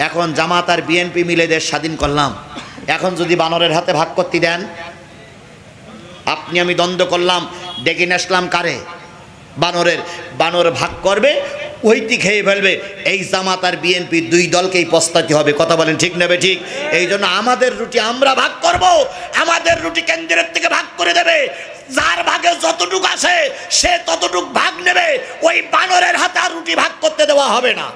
এখন জামাত আর বিএনপি মিলে দেশ স্বাধীন করলাম, এখন যদি বানরের হাতে ভাগ করতে দেন, আপনি আমি দ্বন্দ্ব করলাম, ডেকে নিয়ে আসলাম কারে? বানর ভাগ করবে, ওইটি খেয়ে ফেলবে। এই জামাত আর বিএনপি দুই দলকেই পস্তাতে হবে। কথা বলেন ঠিক নেবে ঠিক? এই জন্য আমাদের রুটি আমরা ভাগ করব, আমাদের রুটি কেন্দ্রের থেকে ভাগ করে দেবে। যার ভাগে যতটুক আসে সে ততটুক ভাগ নেবে। ওই বানরের হাতে আর রুটি ভাগ করতে দেওয়া হবে না।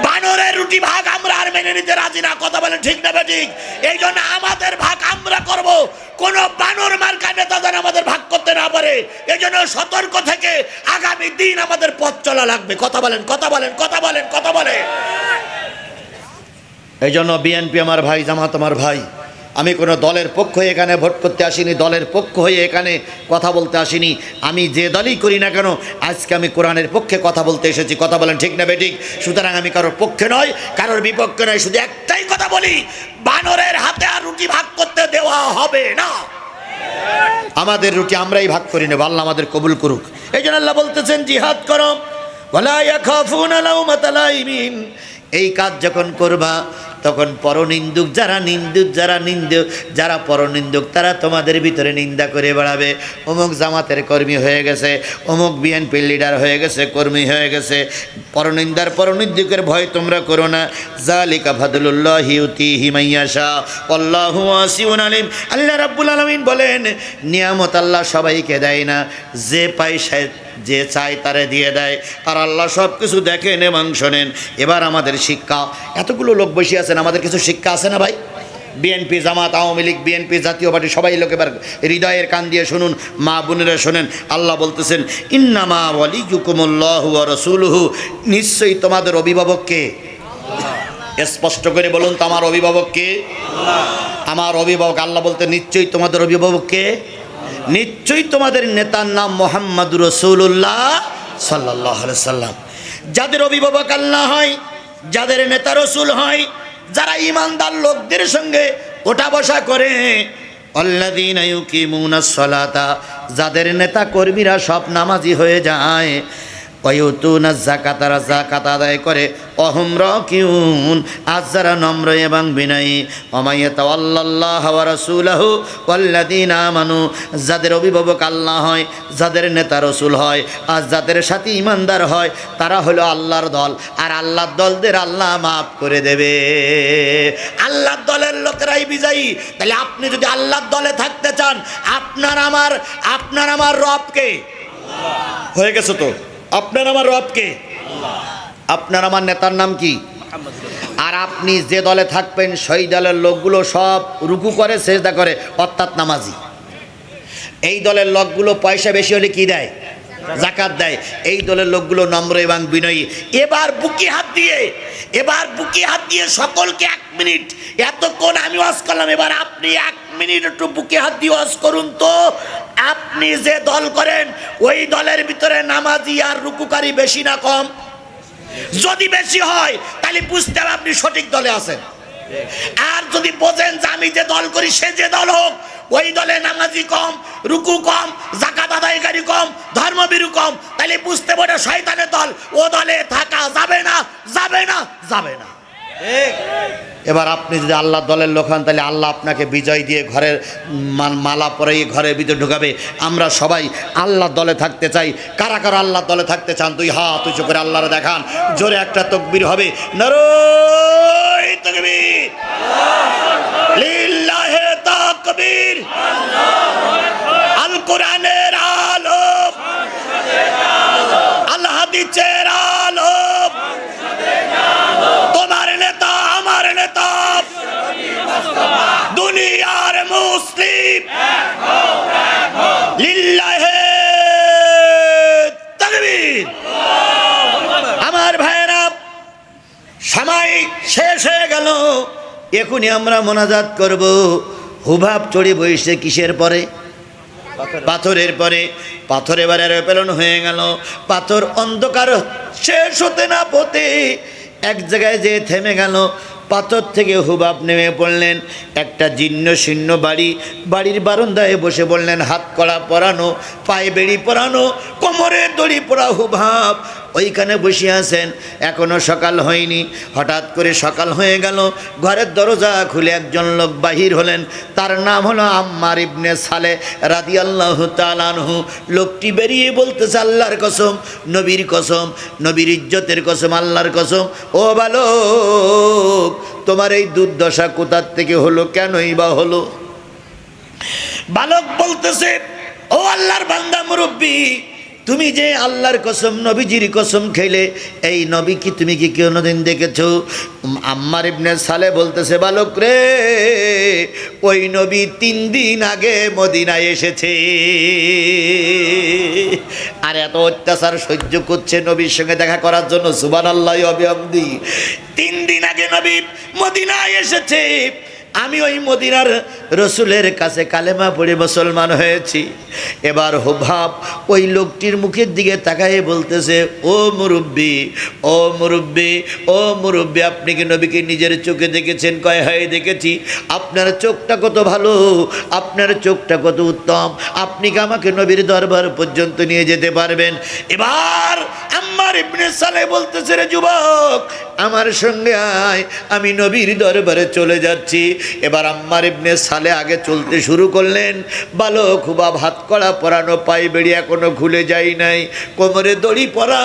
বানরের রুটি ভাগ আমরা আর মেনে নিতে রাজি না। কথা বলেন ঠিক নেবে ঠিক? এই জন্য আমাদের ভাগ আমরা করব, কোন বানর মার্কা নেতা যেন আমাদের ভাগ করতে না পারে। এই জন্য সতর্ক থেকে আগামী দিন আমাদের পথ চলা লাগবে। কথা বলেন, কথা বলেন, কথা বলেন, কথা বলেন। এই জন্য বিএনপি আমার ভাই, জামাত আমার ভাই, আমি কোনো দলের পক্ষ হয়ে এখানে ভোট করতে আসিনি, দলের পক্ষ হয়ে এখানে কথা বলতে আসিনি। আমি যে দলই করি না কেন, আজকে আমি কোরআনের পক্ষে কথা বলতে এসেছি। কথা বলেন ঠিক না বেঠিক? সুতরাং আমি কারোর পক্ষে নয়, কারোর বিপক্ষে নয়, শুধু একটাই কথা বলি, বানরের হাতে আর রুটি ভাগ করতে দেওয়া হবে না। আমাদের রুটি আমরাই ভাগ করে নেব, আল্লাহ আমাদের কবুল করুক। এই জন্য আল্লাহ বলতেছেন জিহাদ করো, ওয়ালা ইয়াখাফুনা লাউমাতা লাইমিন। এই কাজ যখন করবা তখন পরনিন্দুক যারা পরনিন্দুক তারা তোমাদের ভিতরে নিন্দা করে বেড়াবে। অমুক জামাতের কর্মী হয়ে গেছে, অমুক বিএনপির লিডার হয়ে গেছে, কর্মী হয়ে গেছে। পরনিন্দুকের ভয় তোমরা করো না। যালিকা ফাদলুল্লাহি ইউতিহি মাইয়াশা আল্লাহু ওয়াসিউন আলিম। আল্লাহ রাব্বুল আলামিন বলেন, নিয়ামত আল্লাহ সবাইকে দেয় না, যে পায় যে চায় তারে দিয়ে দেয়। আর আল্লাহ সব কিছু দেখেন এবং শোনেন। এবার আমাদের শিক্ষা, এতগুলো লোক বসে আছেন, আমাদের কিছু শিক্ষা আছে না ভাই? বিএনপি, জামাত, আওয়ামী লীগ, বিএনপি, জাতীয় পার্টি, সবাই লোক এবার হৃদয়ের কান দিয়ে শুনুন, মা বোনেরা শোনেন। আল্লাহ বলতেছেন, ইন্নামা ওয়ালিয়ুকুমুল্লাহু ওয়া রাসূলুহু, নিশ্চয়ই তোমাদের অভিভাবক কে? স্পষ্ট করে বলুন তো, আমার অভিভাবক কে? আমার অভিভাবক আল্লাহ বলতে, নিশ্চয়ই তোমাদের অভিভাবক কে? নিশ্চয়ই তোমাদের নেতার নাম মুহাম্মাদুর রাসূলুল্লাহ সাল্লাল্লাহু আলাইহি সাল্লাম। যাদের অভিভাবক আল্লাহ হয়, যাদের নেতা রাসূল হয়, যারা ঈমানদার লোকদের সঙ্গে ওঠা বসা করে, আল্লাযীনা ইউকিমুনাস সালাতা, যাদের নেতা কর্মীরা সব নামাজি হয়ে যায়, ওয়ায়ুতুনাজ যাকাত, তারা যাকাত আদায় করে, অহুম রাকিউন, আজ যারা নম্র এবং বিনয়ী, ওয়ামাইয়াতাওয়াল্লাল্লাহু ওয়া রাসূলাহু ওয়াল্লাযীনা আমানু, যাদের অভিভাবক আল্লাহ হয়, যাদের নেতা রাসূল হয়, আর যাদের সাথে ঈমানদার হয়, তারা হলো আল্লাহর দল। আর আল্লাহর দলদের আল্লাহ মাফ করে দেবে। আল্লাহর দলের লোকেরাই বিজয়ী। তাহলে আপনি যদি আল্লাহর দলে থাকতে চান, আপনার আমার রবকে হয়ে গেছে তো, আপনার আমার রবকে, আপনার আমার নেতার নাম কি? আর আপনি যে দলে থাকবেন সেই দলের লোকগুলো সব রুকু করে, সেজদা করে, অর্থাৎ নামাজি। এই দলের লোকগুলো পয়সা বেশি হলে কি দেয়? যাকাত দেয়। এই দলের লোকগুলো নম্র এবং বিনয়ী। এবার বুকে হাত দিয়ে সকলকে 1 মিনিট, এতক্ষণ আমি ওয়াজ করলাম, এবার আপনি 1 মিনিট একটু বুকে হাত দিয়ে ওয়াজ করুন তো। আপনি যে দল করেন ওই দলের ভিতরে নামাজি আর রুকুকারী বেশি না কম? যদি বেশি হয় তাহলে বুঝতে হবে আপনি সঠিক দলে আছেন। আর যদি বোঝেন যে আমি যে দল করি সে যে দল হোক, ওই দলে নামাজি কম, রুকু কম, যাকাত আদায়কারী কম, ধর্মভীরু কম, তাহলে বুঝতে পারে শয়তানের দল, ও দলে থাকা যাবে না, যাবে না, যাবে না। এবার আপনি যদি আল্লাহ দলের লোক হন, তাহলে আল্লাহ আপনাকে বিজয় দিয়ে ঘরের মালা পরে ঘরের ভিতরে ঢুকাবে। আমরা সবাই আল্লাহ দলে থাকতে চাই। কারা কারা আল্লাহ দলে থাকতে চান? 2 হাত উঁচু করে আল্লাহরে দেখান। জোরে একটা তাকবীর হবে, নারায়ে তাকবীর, লিল্লাহি তাকবীর, আল কোরআনের আলো, আল্লাহ হাদিসের আলো, তোমার নেতা আমার নেতা, দুনিয়ার মুসলিম, লিল্লাহি তাকবীর। আমার ভাইরা, সময় শেষ হয়ে গেল, এখনই আমরা মোনাজাত করব। হুভাব চড়ে বসে কিসের পরে? পাথরের পরে। পাথর এবারে রেপেলন হয়ে গেল। পাথর অন্ধকার শেষ হতে না হতে এক জায়গায় যে থেমে গেল। পাথর থেকে হুবাব নেমে পড়লেন। একটা জীর্ণ শীর্ণ বাড়ি, বাড়ির বারান্দায় বসে বললেন, হাত কড়া পরানো, পায়ে বেড়ি পরানো, কোমরে দড়ি পরা হুবাব ওইখানে বসে আছেন। এখনো সকাল হয়নি। হঠাৎ করে সকাল হয়ে গেল। ঘরের দরজা খুলে একজন লোক বাহির হলেন। তার নাম হলো আম্মার ইবনে সালে রাদিয়াল্লাহু তাআলা আনহু। লোকটি বেরিয়ে বলতেছে, আল্লাহর কসম, নবীর কসম, নবীর ইজ্জতের কসম, আল্লাহর কসম, ও বালক, তোমার এই দুর্দশা কোথার থেকে হলো, কেনই বা হলো? বালক বলতেছে, ও আল্লাহর বান্দা মুরব্বী, তুমি যে আল্লাহর কসম, নবীজির কসম খেলে, এই নবী কি তুমি কি কোনোদিন দেখেছো? আম্মার ইবনে সালে বলতেছে, বালক রে, ওই নবী 3 দিন আগে মদিনায় এসেছে। আর এত অত্যাচার সহ্য করছে নবীর সঙ্গে দেখা করার জন্য। সুবহানাল্লাহি ওয়া বিহামদিহি। 3 দিন আগে নবী মদিনায় এসেছে। আমি ওই মদিনার রসুলের কাছে কালেমা পড়ে মুসলমান হয়েছি। এবার হুবাব ওই লোকটির মুখের দিকে তাকায়ে বলতেছে, ও মুরব্বী, ও মুরব্বী, ও মুরব্বী, আপনি কি নবীকে নিজের চোখে দেখেছেন? কয়, হ্যাঁ দেখেছি। আপনার চোখটা কত ভালো, আপনার চোখটা কত উত্তম, আপনি কি আমাকে নবীর দরবার পর্যন্ত নিয়ে যেতে পারবেন? এবার আম্মার ইবনে সালে বলতেছে, রে যুবক, আমার সঙ্গে আয়, আমি নবীর দরবারে চলে যাচ্ছি। এবার আম্মার ইবনে সালে আগে চলতে শুরু করলেন। বালক হুবাব হাত কড়া পরানো, পায়ে বেড়ি এখনো খুলে যায় নাই, কোমরে দড়ি পরা,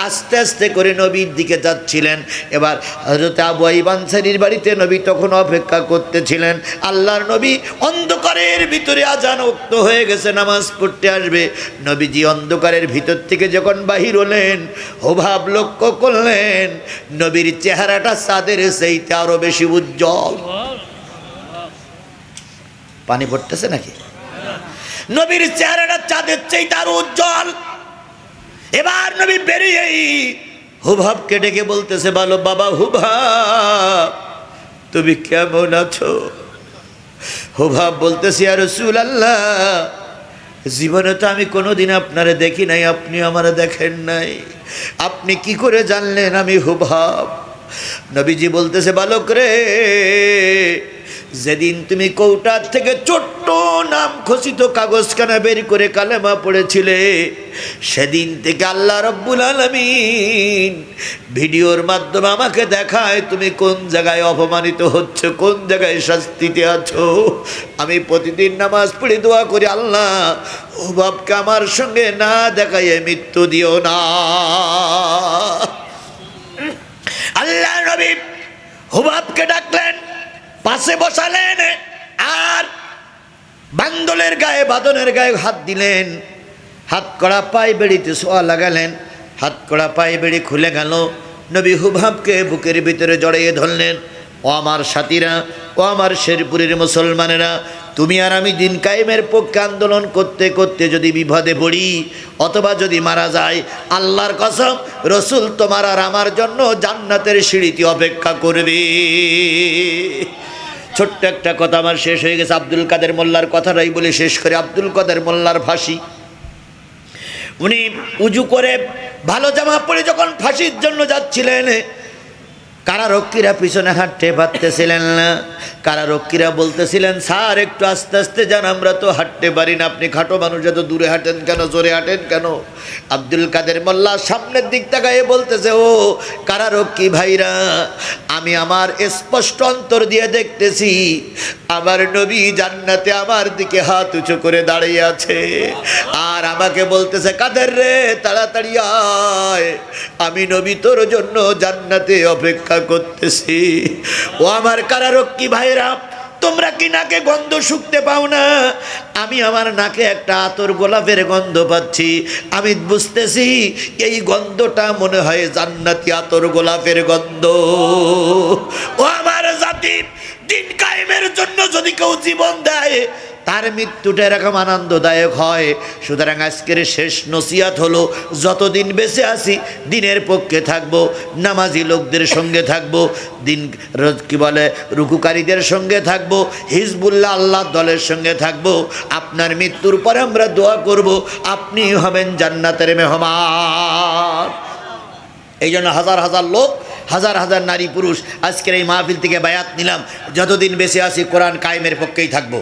আস্তে আস্তে করে নবীর দিকে যাচ্ছিলেন। এবার হযরত আবু আইয়ুব আনসারীর বাড়িতে নবী তখন অপেক্ষা করতেছিলেন। আল্লাহর নবী অন্ধকারের ভিতরে, আজান ওক্ত হয়ে গেছে, নামাজ পড়তে আসবে। নবীজি অন্ধকারের ভিতর থেকে যখন বাহির হলেন, হুবাব লক্ষ্য করলেন নবীর চেহারাটা চাঁদের চাইতে আরো বেশি উজ্জ্বল। পানি পড়তেছে নাকি? নবীর চেহারাটা চাঁদের চাইতে আরো উজ্জ্বল। এবার নবী বেরিয়েই হুবাবকে ডেকে বলতেছে, বলো বাবা হুবাব, তুমি কেমন আছো? হুবাব বলতেছে, ইয়া রাসূলুল্লাহ, জীবনে তো আমি কোনোদিন আপনারে দেখি নাই, আপনি আমারে দেখেন নাই, আপনি কি করে জানলেন আমি হুবাব? নবীজি বলতেছে, বালক রে, যেদিন তুমি কৌটার থেকে ছোট্ট নাম খচিত কাগজখানা বের করে কালেমা পড়েছিলে, সেদিন থেকে আল্লাহ রাব্বুল আলামিন ভিডিওর মাধ্যমে আমাকে দেখায় তুমি কোন জায়গায় অপমানিত হচ্ছ, কোন জায়গায় শাস্তিতে আছো। আমি প্রতিদিন নামাজ পড়ে দোয়া করি, আল্লাহ হুবাবকে আমার সঙ্গে না দেখায় মৃত্যু দিও না। আল্লাহ নবী হুবাবকে ডাকলেন, পাশে বসালেন, আর বান্দলের গায়ে, বাদনের গায়ে হাত দিলেন। হাত কড়া পায়ে বেড়িতে সোয়া লাগালেন। হাত কড়া পায়ে বেড়ি খুলে গেল। নবী হুবাবকে বুকের ভিতরে জড়িয়ে ধরলেন। ও আমার সাথীরা, ও আমার শেরপুরের মুসলমানেরা, তুমি আর আমি দিন কায়েমের পক্ষে আন্দোলন করতে করতে যদি বিপদে পড়ি অথবা যদি মারা যায়, আল্লাহর কসম, রসুল তোমার আর আমার জন্য জান্নাতের সিঁড়িতে অপেক্ষা করবে। ছোট্ট একটা কথা আমার শেষ হয়ে গেছে, আব্দুল কাদের মোল্লার কথাটাই বলে শেষ করে। আব্দুল কাদের মোল্লার ফাঁসি, উনি উজু করে ভালো জামা পরে যখন ফাঁসির জন্য যাচ্ছিলেন, কারারক্ষীরা পিছনে হাঁটতে পারতেছিলেন না। কারারক্ষীরা বলতেছিলেন, স্যার একটু আস্তে আস্তে যান, আমরা তো হাঁটতে পারি না, আপনি খাটো মানুষ, এত দূরে হাঁটেন কেন, জোরে হাঁটেন কেন? আব্দুল কাদের মোল্লা সামনের দিক তাকায়ে বলতেছে, ও কারারক্ষী ভাইরা, আমি আমার স্পষ্ট অন্তর দিয়ে দেখতেছি আমার নবী জান্নাতে আমার দিকে হাত উঁচু করে দাঁড়িয়ে আছে, আর আমাকে বলতেছে, কাদের রে, তাড়াতাড়ি আয়, আমি নবী তোর জন্য জান্নাতে অপেক্ষা করতেছি। ও আমার কারারক্ষী ভাইরা, তোমরা কি নাকে গন্ধ শুকতে পাও না? আমি আমার নাকে একটা আতর গোলাপের গন্ধ পাচ্ছি। আমি বুঝতেছি এই গন্ধটা মনে হয় জান্নাতি আতর গোলাপের গন্ধ। ও আমার জাতি, দিন কায়েমের জন্য যদি কেউ জীবন দেয়, তার মৃত্যুটা এরকম আনন্দদায়ক হয়। সুতরাং আজকের শেষ নসিহত হলো, যতদিন বেঁচে আছি দিনের পক্ষে থাকবো, নামাজি লোকদের সঙ্গে থাকবো, দিন কি বলে রুকুকারীদের সঙ্গে থাকবো, হিজবুল্লাহ আল্লাহ দলের সঙ্গে থাকবো। আপনার মৃত্যুর পরে আমরা দোয়া করব, আপনি হবেন জান্নাতের মেহমান। এই জন্য হাজার হাজার লোক হাজার হাজার নারী পুরুষ আজকের এই মাহফিল থেকে বায়াত নিলাম, যতদিন বেঁচে আছি কোরআন কায়েমের পক্ষেই থাকবো।